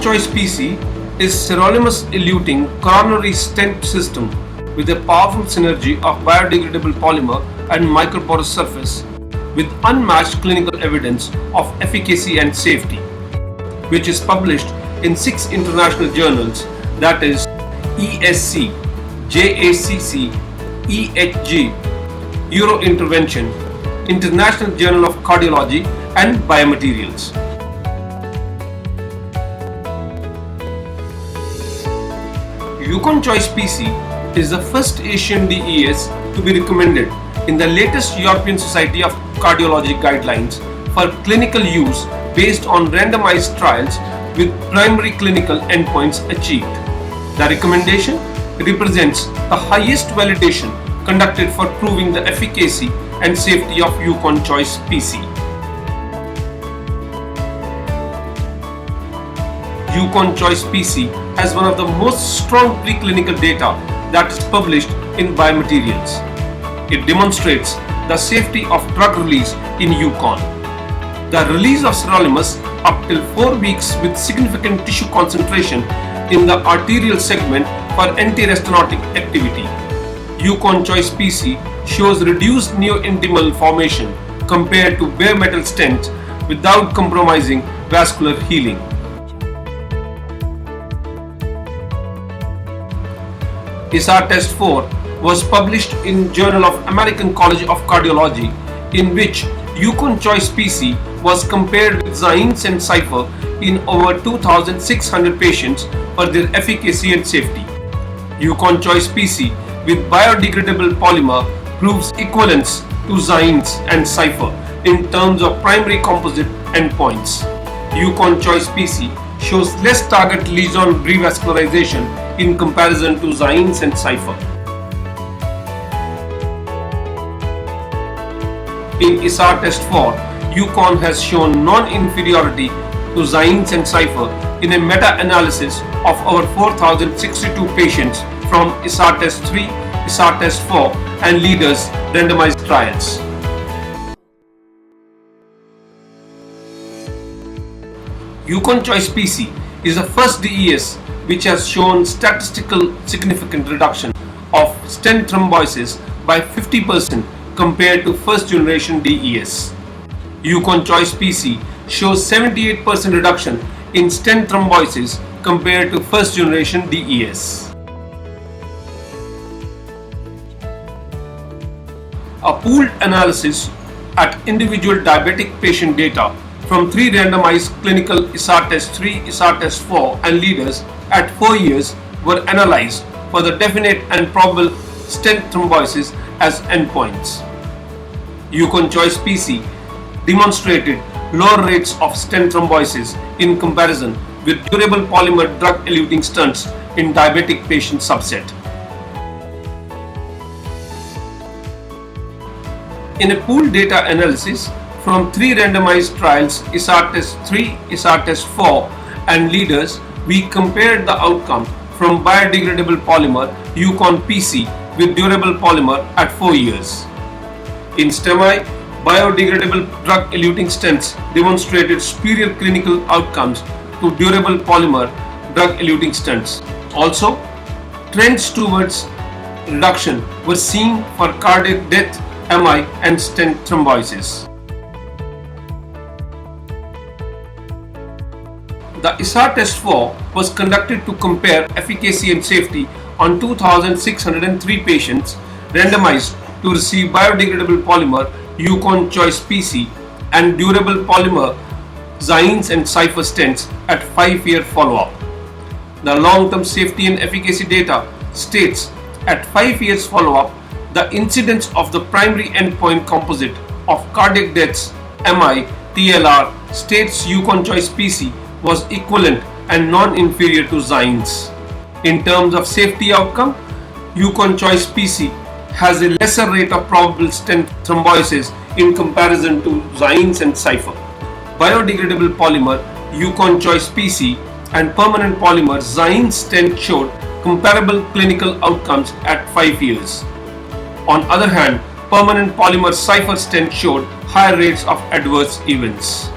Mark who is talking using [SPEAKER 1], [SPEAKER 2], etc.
[SPEAKER 1] Choice PC is sirolimus-eluting coronary stent system with a powerful synergy of biodegradable polymer and microporous surface with unmatched clinical evidence of efficacy and safety, which is published in 6 international journals, that is ESC, JACC, EHG, Eurointervention, International Journal of Cardiology and Biomaterials. Yukon Choice PC is the first Asian DES to be recommended in the latest European Society of Cardiology guidelines for clinical use based on randomized trials with primary clinical endpoints achieved. The recommendation represents the highest validation conducted for proving the efficacy and safety of Yukon Choice PC. Yukon Choice PC has one of the most strong preclinical data that is published in Biomaterials. It demonstrates the safety of drug release in Yukon. The release of sirolimus up till 4 weeks with significant tissue concentration in the arterial segment for anti-restenotic activity. Yukon Choice PC shows reduced neointimal formation compared to bare metal stents without compromising vascular healing. ISAR Test 4 was published in Journal of American College of Cardiology, in which Yukon Choice PC was compared with Zymes and Cypher in over 2,600 patients for their efficacy and safety. Yukon Choice PC with biodegradable polymer proves equivalence to Zymes and Cypher in terms of primary composite endpoints. Yukon Choice PC shows less target lesion revascularization in comparison to Zymes and Cypher. In ISAR Test 4, Yukon has shown non-inferiority to Zymes and Cypher in a meta-analysis of over 4,062 patients from ISAR Test 3, ISAR Test 4 and Leaders randomized trials. Yukon Choice PC is the first DES which has shown statistical significant reduction of stent thrombosis by 50% compared to first generation DES. Yukon Choice PC shows 78% reduction in stent thrombosis compared to first generation DES. A pooled analysis at individual diabetic patient data from 3 randomized clinical ISAR Test 3, ISAR Test 4 and Leaders at 4 years were analyzed for the definite and probable stent thrombosis as endpoints. Yukon Choice PC demonstrated lower rates of stent thrombosis in comparison with durable polymer drug-eluting stents in diabetic patient subset. In a pooled data analysis from 3 randomized trials, ISAR Test 3, ISAR Test 4 and Leaders, we compared the outcome from biodegradable polymer Yukon PC with durable polymer at 4 years. In STEMI, biodegradable drug-eluting stents demonstrated superior clinical outcomes to durable polymer drug-eluting stents. Also, trends towards reduction were seen for cardiac death, MI and stent thrombosis. The ISAR Test 4 was conducted to compare efficacy and safety on 2,603 patients randomized to receive biodegradable polymer Yukon Choice PC and durable polymer Zymes and Cypher stents at 5-year follow-up. The long-term safety and efficacy data states at 5 years follow-up, the incidence of the primary endpoint composite of cardiac deaths, MI, TLR states Yukon Choice PC was equivalent and non-inferior to Zymes. In terms of safety outcome, Yukon Choice PC has a lesser rate of probable stent thrombosis in comparison to Zymes and Cypher. Biodegradable polymer Yukon Choice PC and permanent polymer Zymes stent showed comparable clinical outcomes at 5 years. On other hand, permanent polymer Cypher stent showed higher rates of adverse events.